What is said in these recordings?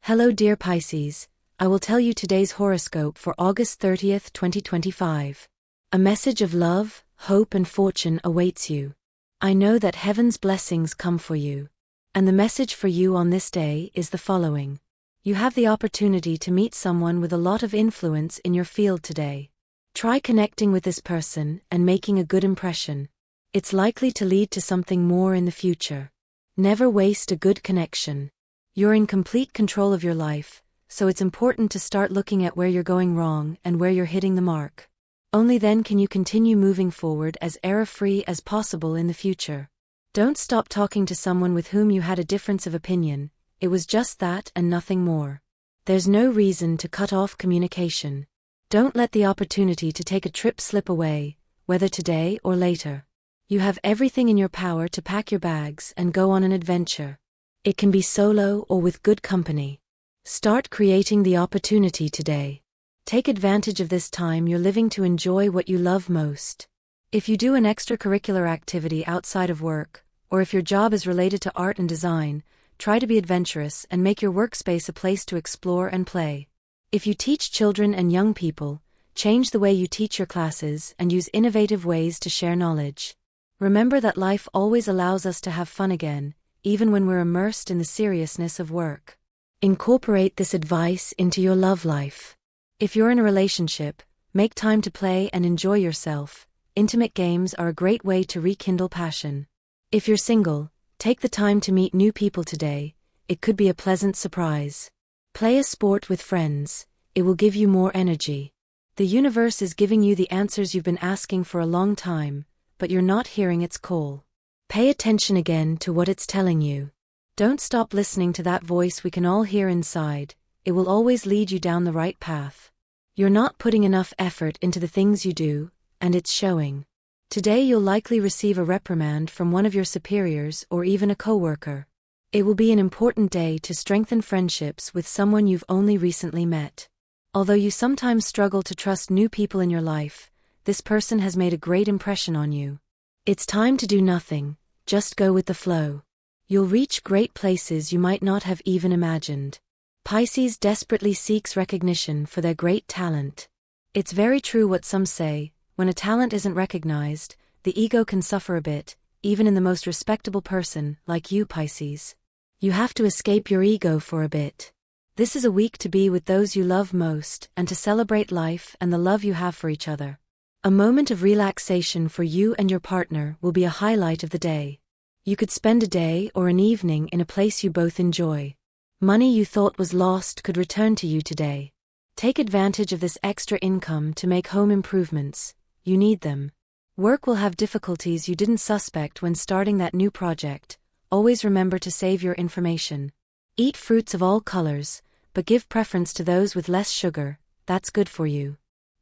Hello dear Pisces, I will tell you today's horoscope for August 30th, 2025. A message of love, hope and fortune awaits you. I know that heaven's blessings come for you. And the message for you on this day is the following. You have the opportunity to meet someone with a lot of influence in your field today. Try connecting with this person and making a good impression. It's likely to lead to something more in the future. Never waste a good connection. You're in complete control of your life, so it's important to start looking at where you're going wrong and where you're hitting the mark. Only then can you continue moving forward as error-free as possible in the future. Don't stop talking to someone with whom you had a difference of opinion. It was just that and nothing more. There's no reason to cut off communication. Don't let the opportunity to take a trip slip away, whether today or later. You have everything in your power to pack your bags and go on an adventure. It can be solo or with good company. Start creating the opportunity today. Take advantage of this time you're living to enjoy what you love most. If you do an extracurricular activity outside of work, or if your job is related to art and design, try to be adventurous and make your workspace a place to explore and play. If you teach children and young people, change the way you teach your classes and use innovative ways to share knowledge. Remember that life always allows us to have fun again, even when we're immersed in the seriousness of work. Incorporate this advice into your love life. If you're in a relationship, make time to play and enjoy yourself. Intimate games are a great way to rekindle passion. If you're single, take the time to meet new people today. It could be a pleasant surprise. Play a sport with friends. It will give you more energy. The universe is giving you the answers you've been asking for a long time, but you're not hearing its call. Pay attention again to what it's telling you. Don't stop listening to that voice we can all hear inside. It will always lead you down the right path. You're not putting enough effort into the things you do, and it's showing. Today you'll likely receive a reprimand from one of your superiors or even a coworker. It will be an important day to strengthen friendships with someone you've only recently met. Although you sometimes struggle to trust new people in your life, this person has made a great impression on you. It's time to do nothing, just go with the flow. You'll reach great places you might not have even imagined. Pisces desperately seeks recognition for their great talent. It's very true what some say, when a talent isn't recognized, the ego can suffer a bit, even in the most respectable person, like you Pisces. You have to escape your ego for a bit. This is a week to be with those you love most and to celebrate life and the love you have for each other. A moment of relaxation for you and your partner will be a highlight of the day. You could spend a day or an evening in a place you both enjoy. Money you thought was lost could return to you today. Take advantage of this extra income to make home improvements. You need them. Work will have difficulties you didn't suspect when starting that new project. Always remember to save your information. Eat fruits of all colors, but give preference to those with less sugar. That's good for you.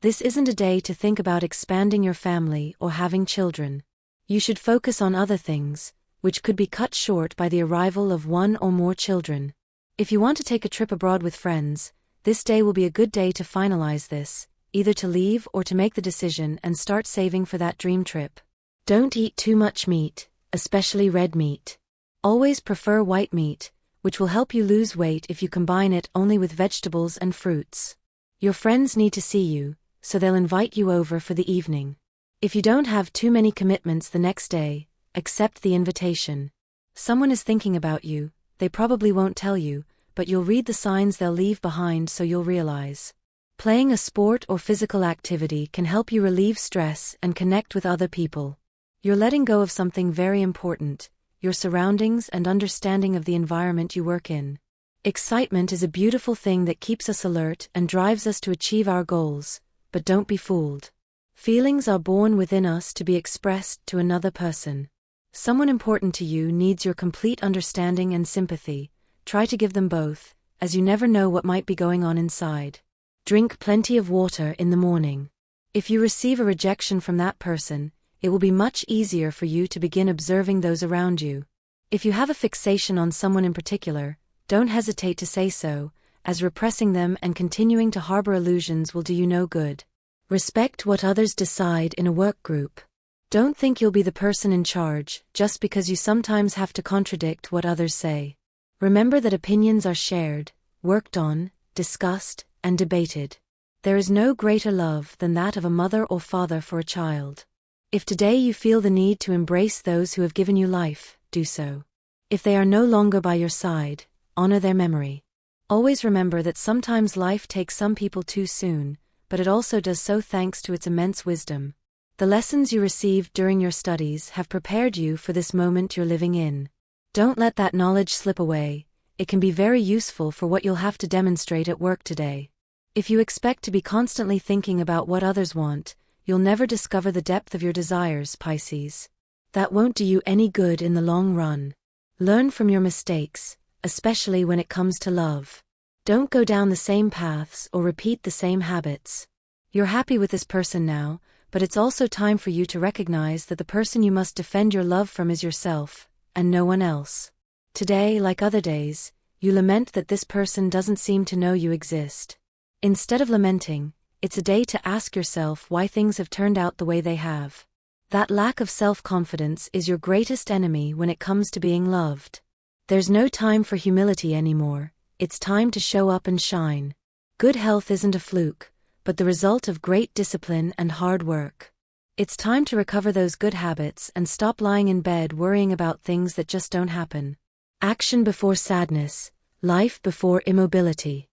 This isn't a day to think about expanding your family or having children. You should focus on other things, which could be cut short by the arrival of one or more children. If you want to take a trip abroad with friends, this day will be a good day to finalize this, either to leave or to make the decision and start saving for that dream trip. Don't eat too much meat, especially red meat. Always prefer white meat, which will help you lose weight if you combine it only with vegetables and fruits. Your friends need to see you, so they'll invite you over for the evening. If you don't have too many commitments the next day, accept the invitation. Someone is thinking about you, they probably won't tell you, but you'll read the signs they'll leave behind so you'll realize. Playing a sport or physical activity can help you relieve stress and connect with other people. You're letting go of something very important, your surroundings and understanding of the environment you work in. Excitement is a beautiful thing that keeps us alert and drives us to achieve our goals. But don't be fooled. Feelings are born within us to be expressed to another person. Someone important to you needs your complete understanding and sympathy. Try to give them both, as you never know what might be going on inside. Drink plenty of water in the morning. If you receive a rejection from that person, it will be much easier for you to begin observing those around you. If you have a fixation on someone in particular, don't hesitate to say so, as repressing them and continuing to harbor illusions will do you no good. Respect what others decide in a work group. Don't think you'll be the person in charge, just because you sometimes have to contradict what others say. Remember that opinions are shared, worked on, discussed, and debated. There is no greater love than that of a mother or father for a child. If today you feel the need to embrace those who have given you life, do so. If they are no longer by your side, honor their memory. Always remember that sometimes life takes some people too soon, but it also does so thanks to its immense wisdom. The lessons you received during your studies have prepared you for this moment you're living in. Don't let that knowledge slip away. It can be very useful for what you'll have to demonstrate at work today. If you expect to be constantly thinking about what others want, you'll never discover the depth of your desires, Pisces. That won't do you any good in the long run. Learn from your mistakes, especially when it comes to love. Don't go down the same paths or repeat the same habits. You're happy with this person now, but it's also time for you to recognize that the person you must defend your love from is yourself, and no one else. Today, like other days, you lament that this person doesn't seem to know you exist. Instead of lamenting, it's a day to ask yourself why things have turned out the way they have. That lack of self-confidence is your greatest enemy when it comes to being loved. There's no time for humility anymore, it's time to show up and shine. Good health isn't a fluke, but the result of great discipline and hard work. It's time to recover those good habits and stop lying in bed worrying about things that just don't happen. Action before sadness, life before immobility.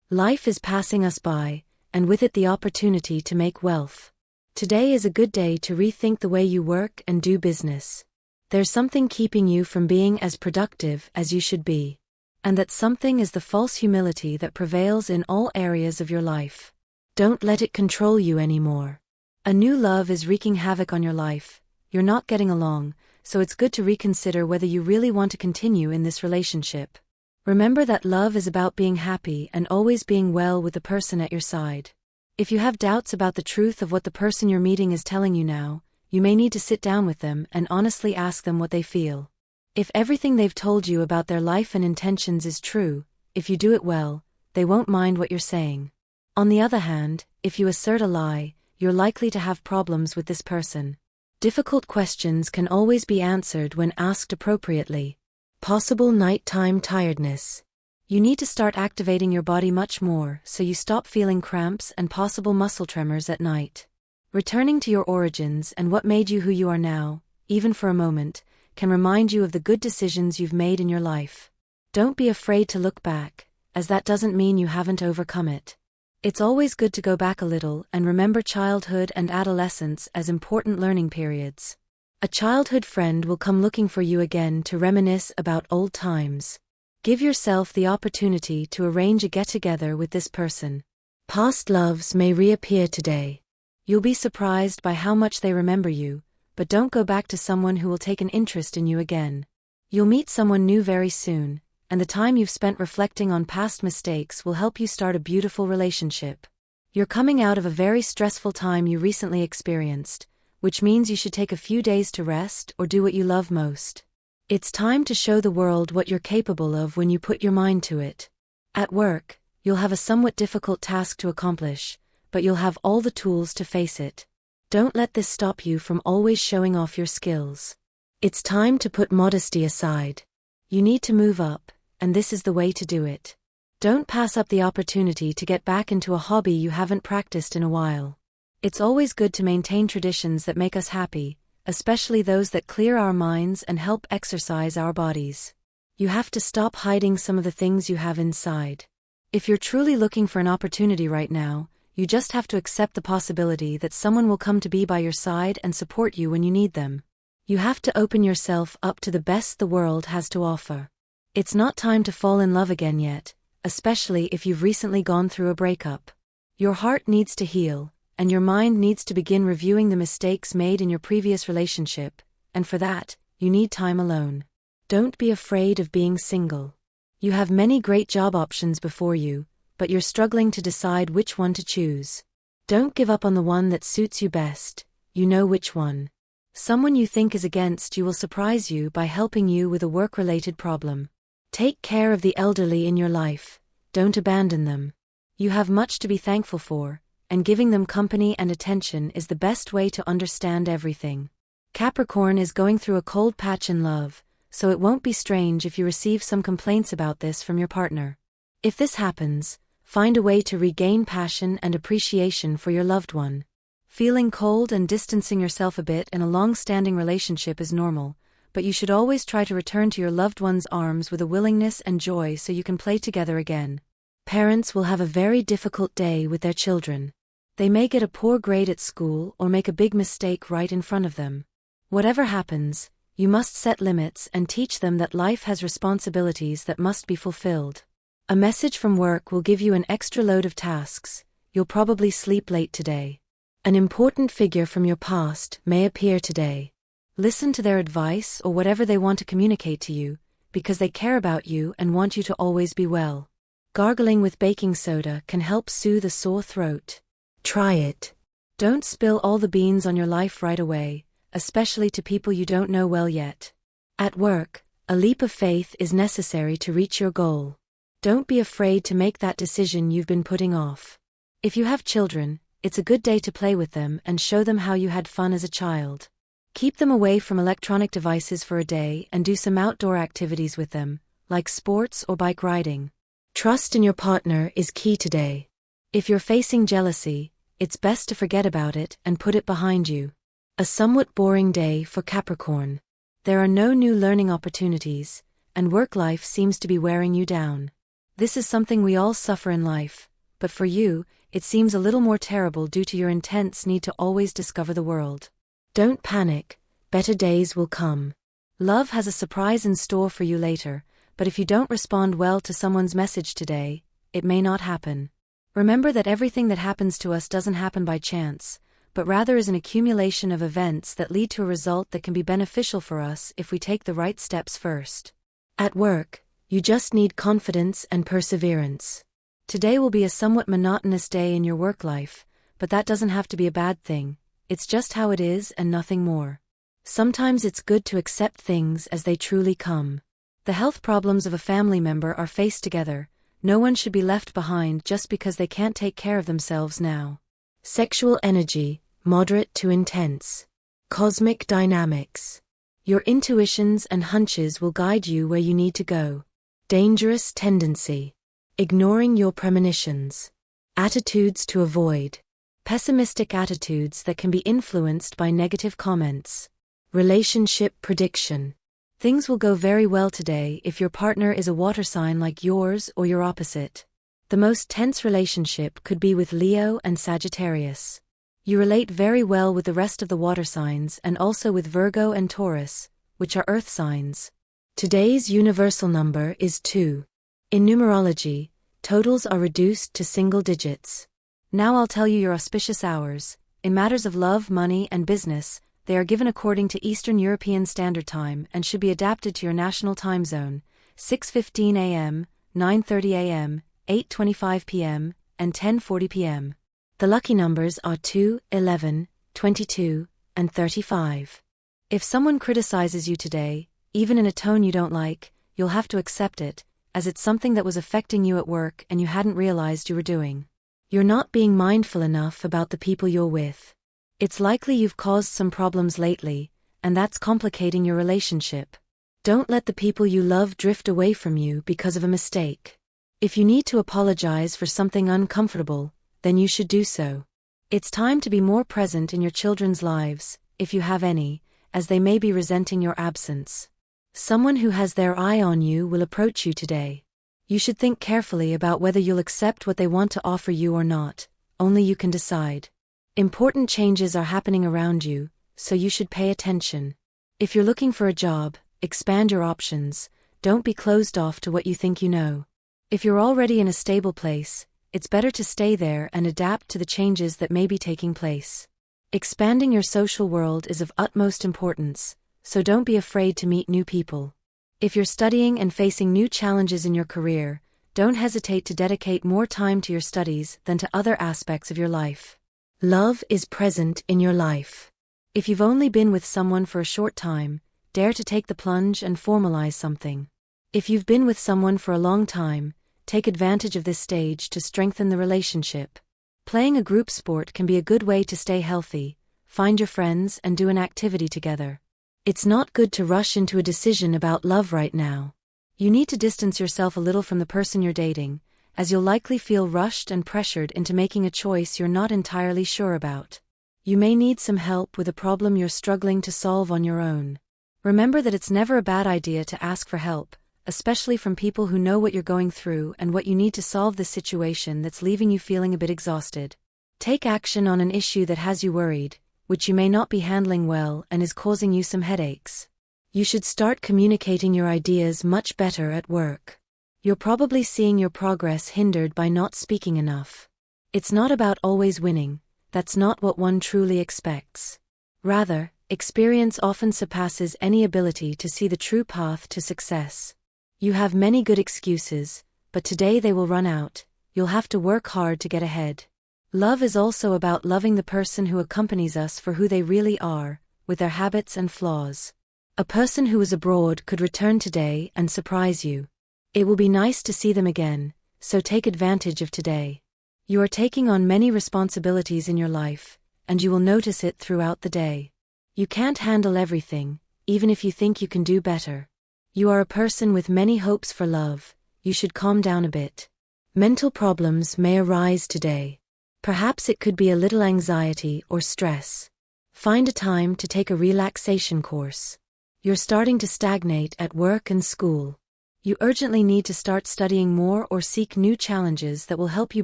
Life is passing us by, and with it the opportunity to make wealth. Today is a good day to rethink the way you work and do business. There's something keeping you from being as productive as you should be. And that something is the false humility that prevails in all areas of your life. Don't let it control you anymore. A new love is wreaking havoc on your life. You're not getting along, so it's good to reconsider whether you really want to continue in this relationship. Remember that love is about being happy and always being well with the person at your side. If you have doubts about the truth of what the person you're meeting is telling you now, you may need to sit down with them and honestly ask them what they feel. If everything they've told you about their life and intentions is true, if you do it well, they won't mind what you're saying. On the other hand, if you assert a lie, you're likely to have problems with this person. Difficult questions can always be answered when asked appropriately. Possible nighttime tiredness. You need to start activating your body much more so you stop feeling cramps and possible muscle tremors at night. Returning to your origins and what made you who you are now, even for a moment, can remind you of the good decisions you've made in your life. Don't be afraid to look back, as that doesn't mean you haven't overcome it. It's always good to go back a little and remember childhood and adolescence as important learning periods. A childhood friend will come looking for you again to reminisce about old times. Give yourself the opportunity to arrange a get-together with this person. Past loves may reappear today. You'll be surprised by how much they remember you, but don't go back to someone who will take an interest in you again. You'll meet someone new very soon, and the time you've spent reflecting on past mistakes will help you start a beautiful relationship. You're coming out of a very stressful time you recently experienced, which means you should take a few days to rest or do what you love most. It's time to show the world what you're capable of when you put your mind to it. At work, you'll have a somewhat difficult task to accomplish, but you'll have all the tools to face it. Don't let this stop you from always showing off your skills. It's time to put modesty aside. You need to move up, and this is the way to do it. Don't pass up the opportunity to get back into a hobby you haven't practiced in a while. It's always good to maintain traditions that make us happy, especially those that clear our minds and help exercise our bodies. You have to stop hiding some of the things you have inside. If you're truly looking for an opportunity right now, you just have to accept the possibility that someone will come to be by your side and support you when you need them. You have to open yourself up to the best the world has to offer. It's not time to fall in love again yet, especially if you've recently gone through a breakup. Your heart needs to heal, and your mind needs to begin reviewing the mistakes made in your previous relationship, and for that, you need time alone. Don't be afraid of being single. You have many great job options before you, but you're struggling to decide which one to choose. Don't give up on the one that suits you best, you know which one. Someone you think is against you will surprise you by helping you with a work-related problem. Take care of the elderly in your life, don't abandon them. You have much to be thankful for, and giving them company and attention is the best way to understand everything. Capricorn is going through a cold patch in love, so it won't be strange if you receive some complaints about this from your partner. If this happens, find a way to regain passion and appreciation for your loved one. Feeling cold and distancing yourself a bit in a long-standing relationship is normal, but you should always try to return to your loved one's arms with a willingness and joy so you can play together again. Parents will have a very difficult day with their children. They may get a poor grade at school or make a big mistake right in front of them. Whatever happens, you must set limits and teach them that life has responsibilities that must be fulfilled. A message from work will give you an extra load of tasks. You'll probably sleep late today. An important figure from your past may appear today. Listen to their advice or whatever they want to communicate to you, because they care about you and want you to always be well. Gargling with baking soda can help soothe a sore throat. Try it. Don't spill all the beans on your life right away, especially to people you don't know well yet. At work, a leap of faith is necessary to reach your goal. Don't be afraid to make that decision you've been putting off. If you have children, it's a good day to play with them and show them how you had fun as a child. Keep them away from electronic devices for a day and do some outdoor activities with them, like sports or bike riding. Trust in your partner is key today. If you're facing jealousy, it's best to forget about it and put it behind you. A somewhat boring day for Capricorn. There are no new learning opportunities, and work life seems to be wearing you down. This is something we all suffer in life, but for you, it seems a little more terrible due to your intense need to always discover the world. Don't panic, better days will come. Love has a surprise in store for you later, but if you don't respond well to someone's message today, it may not happen. Remember that everything that happens to us doesn't happen by chance, but rather is an accumulation of events that lead to a result that can be beneficial for us if we take the right steps first. At work, you just need confidence and perseverance. Today will be a somewhat monotonous day in your work life, but that doesn't have to be a bad thing. It's just how it is and nothing more. Sometimes it's good to accept things as they truly come. The health problems of a family member are faced together. No one should be left behind just because they can't take care of themselves now. Sexual energy, moderate to intense. Cosmic dynamics. Your intuitions and hunches will guide you where you need to go. Dangerous tendency. Ignoring your premonitions. Attitudes to avoid. Pessimistic attitudes that can be influenced by negative comments. Relationship prediction. Things will go very well today if your partner is a water sign like yours or your opposite. The most tense relationship could be with Leo and Sagittarius. You relate very well with the rest of the water signs and also with Virgo and Taurus, which are earth signs. Today's universal number is 2. In numerology, totals are reduced to single digits. Now I'll tell you your auspicious hours. In matters of love, money, and business, they are given according to Eastern European Standard Time and should be adapted to your national time zone: 6:15 a.m., 9:30 a.m., 8:25 p.m., and 10:40 p.m. The lucky numbers are 2, 11, 22, and 35. If someone criticizes you today, even in a tone you don't like, you'll have to accept it, as it's something that was affecting you at work and you hadn't realized you were doing. You're not being mindful enough about the people you're with. It's likely you've caused some problems lately, and that's complicating your relationship. Don't let the people you love drift away from you because of a mistake. If you need to apologize for something uncomfortable, then you should do so. It's time to be more present in your children's lives, if you have any, as they may be resenting your absence. Someone who has their eye on you will approach you today. You should think carefully about whether you'll accept what they want to offer you or not. Only you can decide. Important changes are happening around you, so you should pay attention. If you're looking for a job, expand your options. Don't be closed off to what you think you know. If you're already in a stable place, it's better to stay there and adapt to the changes that may be taking place. Expanding your social world is of utmost importance, so don't be afraid to meet new people. If you're studying and facing new challenges in your career, don't hesitate to dedicate more time to your studies than to other aspects of your life. Love is present in your life. If you've only been with someone for a short time, dare to take the plunge and formalize something. If you've been with someone for a long time, take advantage of this stage to strengthen the relationship. Playing a group sport can be a good way to stay healthy. Find your friends and do an activity together. It's not good to rush into a decision about love right now. You need to distance yourself a little from the person you're dating, as you'll likely feel rushed and pressured into making a choice you're not entirely sure about. You may need some help with a problem you're struggling to solve on your own. Remember that it's never a bad idea to ask for help, especially from people who know what you're going through and what you need to solve the situation that's leaving you feeling a bit exhausted. Take action on an issue that has you worried, which you may not be handling well and is causing you some headaches. You should start communicating your ideas much better at work. You're probably seeing your progress hindered by not speaking enough. It's not about always winning, that's not what one truly expects. Rather, experience often surpasses any ability to see the true path to success. You have many good excuses, but today they will run out. You'll have to work hard to get ahead. Love is also about loving the person who accompanies us for who they really are, with their habits and flaws. A person who is abroad could return today and surprise you. It will be nice to see them again, so take advantage of today. You are taking on many responsibilities in your life, and you will notice it throughout the day. You can't handle everything, even if you think you can do better. You are a person with many hopes for love. You should calm down a bit. Mental problems may arise today. Perhaps it could be a little anxiety or stress. Find a time to take a relaxation course. You're starting to stagnate at work and school. You urgently need to start studying more or seek new challenges that will help you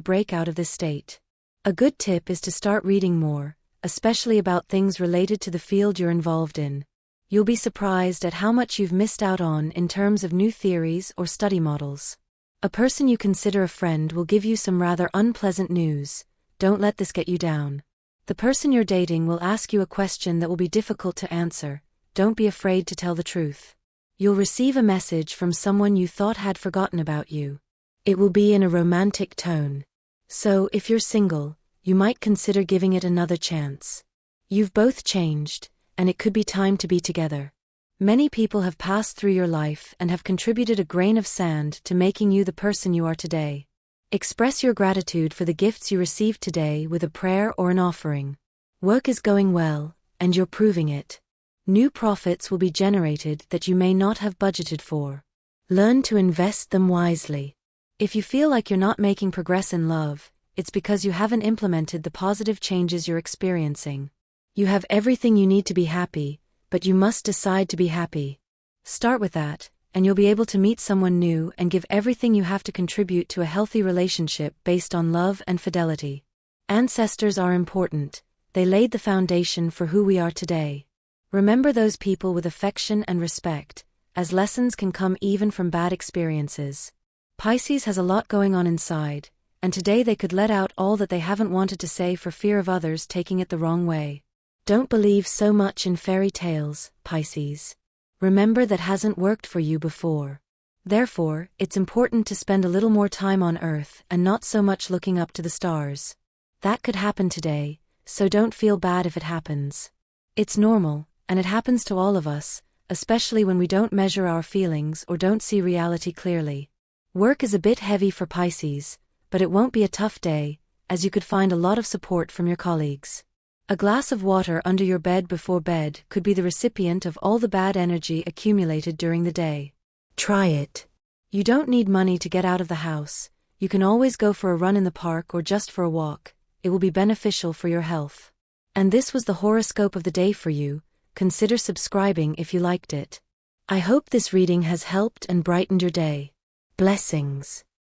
break out of this state. A good tip is to start reading more, especially about things related to the field you're involved in. You'll be surprised at how much you've missed out on in terms of new theories or study models. A person you consider a friend will give you some rather unpleasant news. Don't let this get you down. The person you're dating will ask you a question that will be difficult to answer. Don't be afraid to tell the truth. You'll receive a message from someone you thought had forgotten about you. It will be in a romantic tone. So, if you're single, you might consider giving it another chance. You've both changed, and it could be time to be together. Many people have passed through your life and have contributed a grain of sand to making you the person you are today. Express your gratitude for the gifts you received today with a prayer or an offering. Work is going well, and you're proving it. New profits will be generated that you may not have budgeted for. Learn to invest them wisely. If you feel like you're not making progress in love, it's because you haven't implemented the positive changes you're experiencing. You have everything you need to be happy, but you must decide to be happy. Start with that, and you'll be able to meet someone new and give everything you have to contribute to a healthy relationship based on love and fidelity. Ancestors are important. They laid the foundation for who we are today. Remember those people with affection and respect, as lessons can come even from bad experiences. Pisces has a lot going on inside, and today they could let out all that they haven't wanted to say for fear of others taking it the wrong way. Don't believe so much in fairy tales, Pisces. Remember that hasn't worked for you before. Therefore, it's important to spend a little more time on Earth and not so much looking up to the stars. That could happen today, so don't feel bad if it happens. It's normal, and it happens to all of us, especially when we don't measure our feelings or don't see reality clearly. Work is a bit heavy for Pisces, but it won't be a tough day, as you could find a lot of support from your colleagues. A glass of water under your bed before bed could be the recipient of all the bad energy accumulated during the day. Try it. You don't need money to get out of the house. You can always go for a run in the park or just for a walk. It will be beneficial for your health. And this was the horoscope of the day for you. Consider subscribing if you liked it. I hope this reading has helped and brightened your day. Blessings.